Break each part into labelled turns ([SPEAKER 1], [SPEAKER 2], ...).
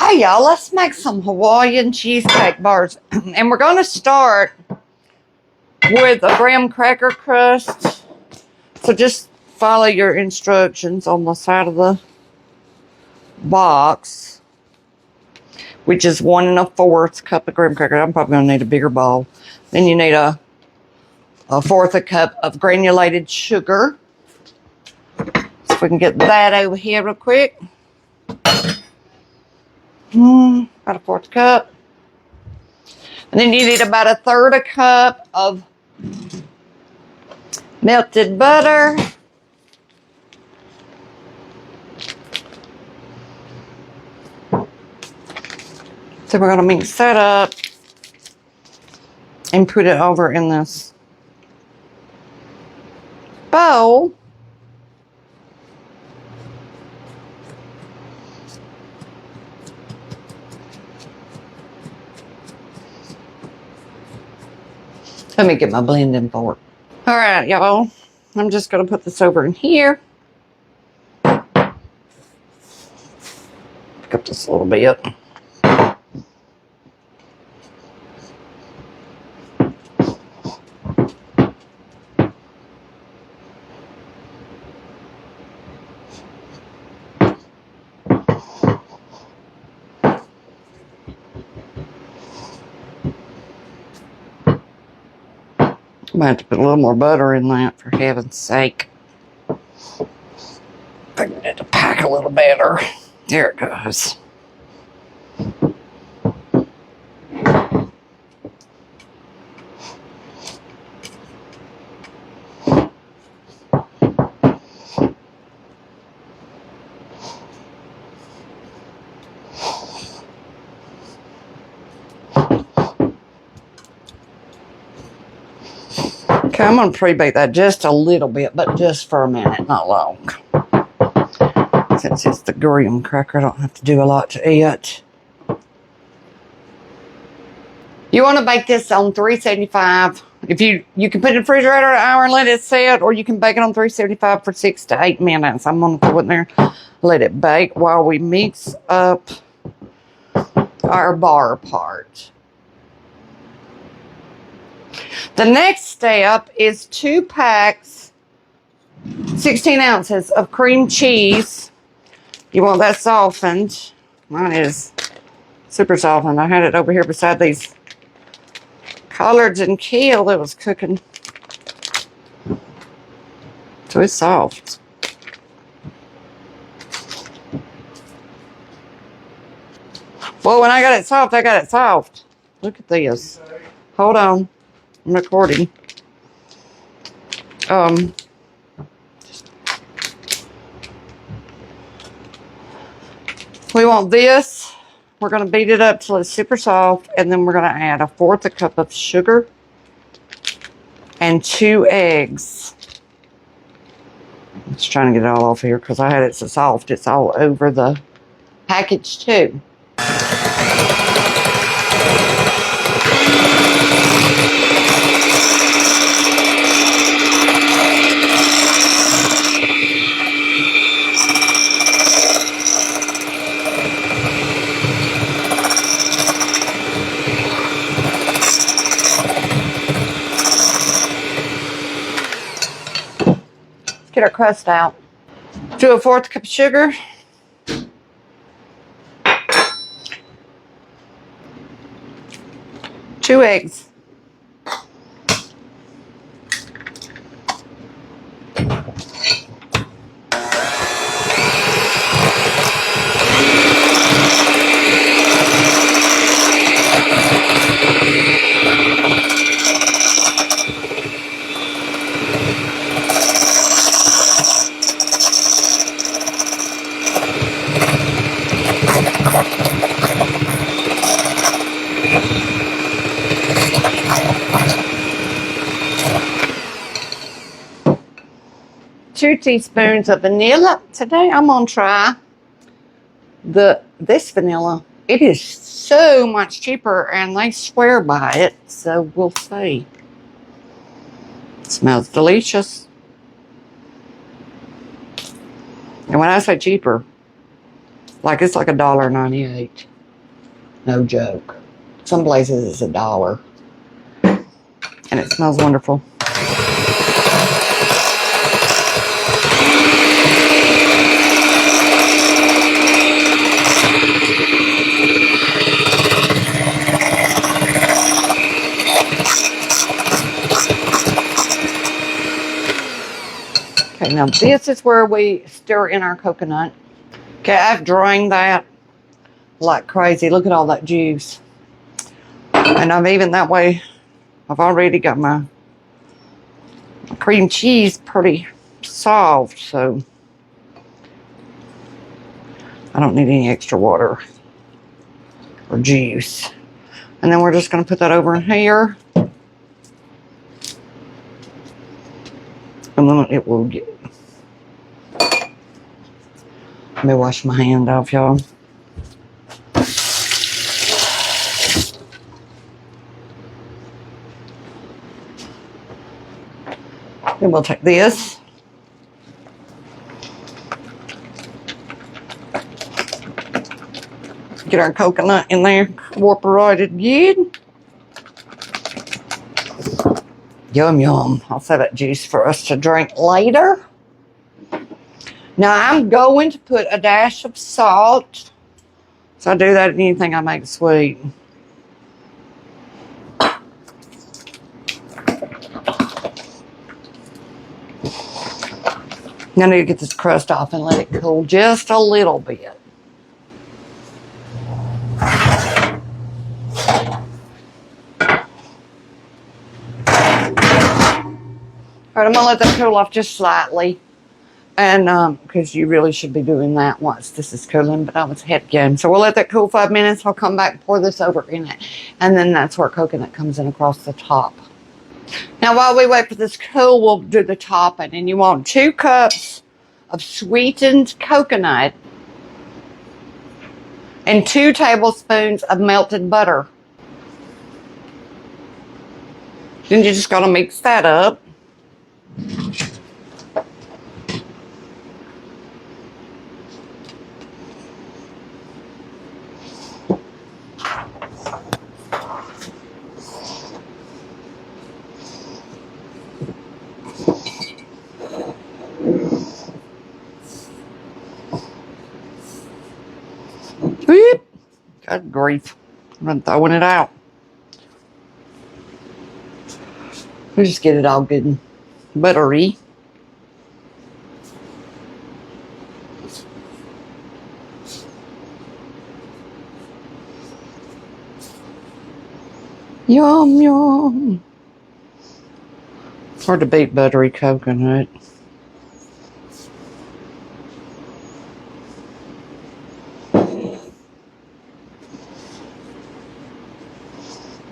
[SPEAKER 1] Hey y'all, let's make some Hawaiian cheesecake bars. And we're going to start with a graham cracker crust. So just follow your instructions on the side of the box, which is 1 1/4 cup of graham cracker. I'm probably going to need a bigger bowl. Then you need a 1/4 cup of granulated sugar. So if we can get that over here real quick. About a 1/4 cup. And then you need about a 1/3 cup of melted butter. So we're going to mix that up and put it over in this bowl. Let me get my blending fork. All right, y'all. I'm just going to put this over in here. Pick up just a little bit. I'm going to have to put a little more butter in that, for heaven's sake. I need it to pack a little better. There it goes. Okay, I'm going to pre-bake that just a little bit, but just for a minute, not long. Since it's the graham cracker, I don't have to do a lot to it. You want to bake this on 375. If you can put it in the refrigerator an hour and let it set, or you can bake it on 375 for 6 to 8 minutes. I'm going to throw it in there, let it bake while we mix up our bar part. The next step is 2 packs, 16 ounces of cream cheese. You want that softened. Mine is super softened. I had it over here beside these collards and kale that was cooking. So it's soft. Well, when I got it soft, I got it soft. Look at this. Hold on. I'm recording. We want this. We're going to beat it up till it's super soft, and then we're going to add a 1/4 cup of sugar and 2 eggs. I'm just trying to get it all off here because I had it so soft. It's all over the package too. Get our crust out. Do a 1/4 cup of sugar. 2 eggs. Two teaspoons of vanilla. Today I'm gonna try this vanilla. It is so much cheaper and they swear by it, so we'll see. It smells delicious. And when I say cheaper, like it's like $1.98. No joke. Some places it's $1. And it smells wonderful. Okay, now this is where we stir in our coconut. Okay, I've drained that like crazy. Look at all that juice. And I've even that way, I've already got my cream cheese pretty soft, so I don't need any extra water or juice. And then we're just going to put that over in here. And then it will get... Let me wash my hand off, y'all. Then we'll take this. Get our coconut in there, incorporated good. Yum, yum. I'll save that juice for us to drink later. Now I'm going to put a dash of salt. So I do that in anything I make sweet. I need to get this crust off and let it cool just a little bit. All right, I'm gonna let that cool off just slightly. And because you really should be doing that once this is cooling, but I was ahead again. So we'll let that cool 5 minutes. I'll come back and pour this over in it. And then that's where coconut comes in across the top. Now while we wait for this cool, we'll do the topping. And you want 2 cups of sweetened coconut and 2 tablespoons of melted butter. Then you're just gonna mix that up. God grief. I'm throwing it out. We just get it all good and buttery. Yum, yum. Hard to beat buttery coconut.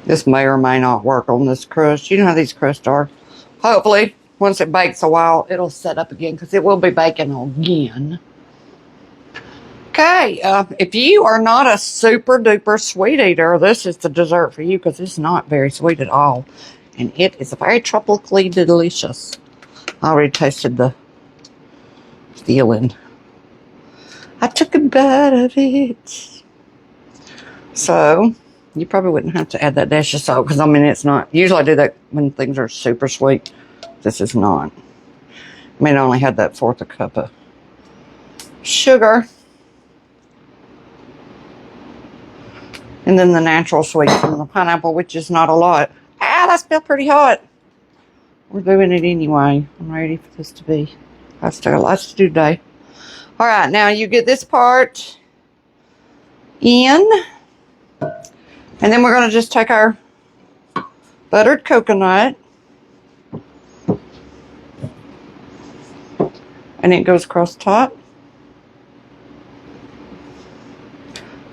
[SPEAKER 1] This may or may not work on this crust. You know how these crusts are. Hopefully, once it bakes a while, it'll set up again because it will be baking again. Okay, if you are not a super duper sweet eater, this is the dessert for you because it's not very sweet at all. And it is very tropically delicious. I already tasted the feeling. I took a bite of it. So, you probably wouldn't have to add that dash of salt because, I mean, it's not. Usually I do that when things are super sweet. This is not. I mean, I only had that 1/4 cup of sugar. And then the natural sweet from the pineapple, which is not a lot. Ah, that's still pretty hot. We're doing it anyway. I'm ready for this to be. I've still got lots to do today. All right, now you get this part in. And then we're going to just take our buttered coconut. And it goes across the top.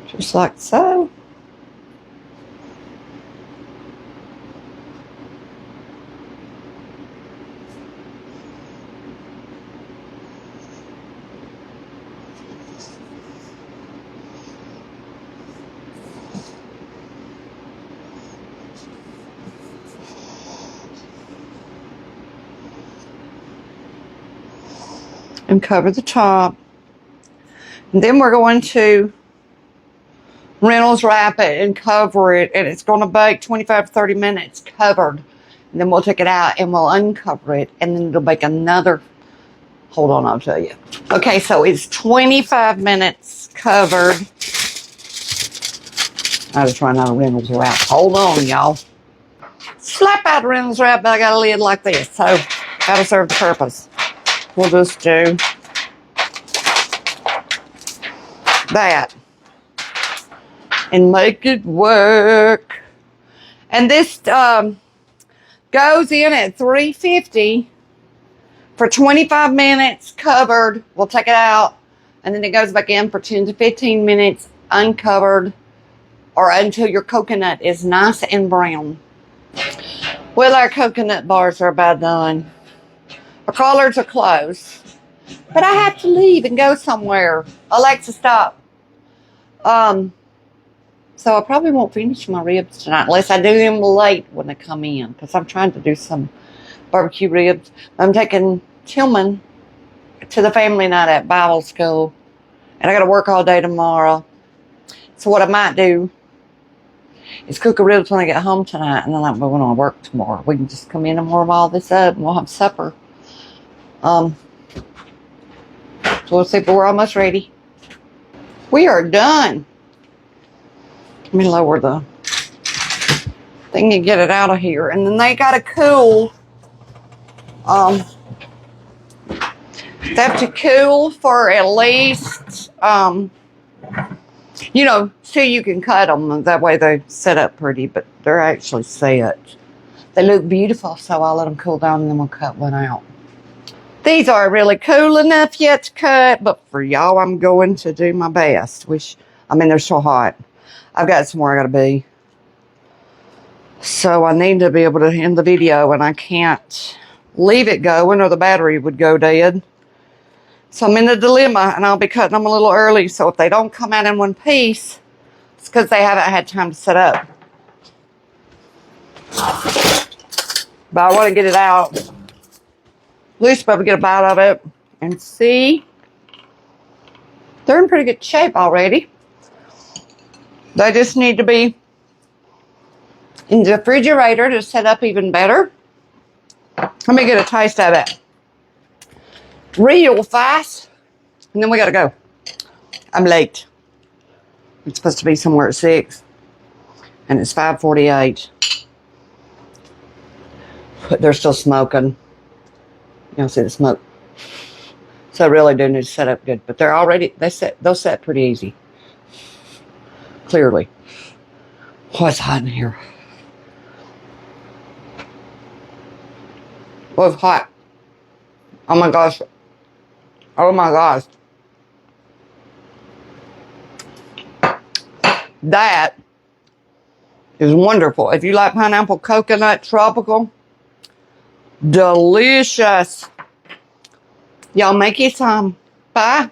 [SPEAKER 1] Just like so. And cover the top. And then we're going to Reynolds wrap it and cover it, and it's going to bake 25 to 30 minutes covered. And then we'll take it out and we'll uncover it, and then it'll bake another. Hold on, I'll tell you. Okay, so it's 25 minutes covered. I was trying out a Reynolds wrap. Hold on, y'all. Slap out Reynolds wrap, but I got a lid like this, so gotta serve the purpose. We'll just do that and make it work. And this goes in at 350 for 25 minutes covered. We'll take it out, and then it goes back in for 10 to 15 minutes uncovered, or until your coconut is nice and brown. Well, our coconut bars are about done. Our collards are closed, but I have to leave and go somewhere. Alexa, stop. So I probably won't finish my ribs tonight unless I do them late when they come in, because I'm trying to do some barbecue ribs. I'm taking Tillman to the family night at Bible school, and I got to work all day tomorrow. So what I might do is cook the ribs when I get home tonight, and then I'm going to work tomorrow. We can just come in and warm all this up, and we'll have supper. So we'll see, but we're almost ready. We are done. Let me lower the thing and get it out of here. And then they got to cool. They have to cool for at least, you know, so you can cut them. That way they set up pretty, but they're actually set. They look beautiful, so I'll let them cool down and then we'll cut one out. These are really cool enough yet to cut, but for y'all, I'm going to do my best. They're so hot. I've got somewhere I gotta be. So I need to be able to end the video, and I can't leave it going or the battery would go dead. So I'm in a dilemma, and I'll be cutting them a little early. So if they don't come out in one piece, it's because they haven't had time to set up. But I want to get it out. At least be able to get a bite of it and see. They're in pretty good shape already. They just need to be in the refrigerator to set up even better. Let me get a taste of it real fast, and then we gotta go. I'm late. It's supposed to be somewhere at 6, and it's 5:48. But they're still smoking. You'll see the smoke. So I really do need to set up good, but they're already, they'll set pretty easy. Clearly. Oh, it's hot in here. Oh, it's hot. Oh my gosh. Oh my gosh. That is wonderful. If you like pineapple, coconut, tropical, delicious. Y'all make you some. Bye.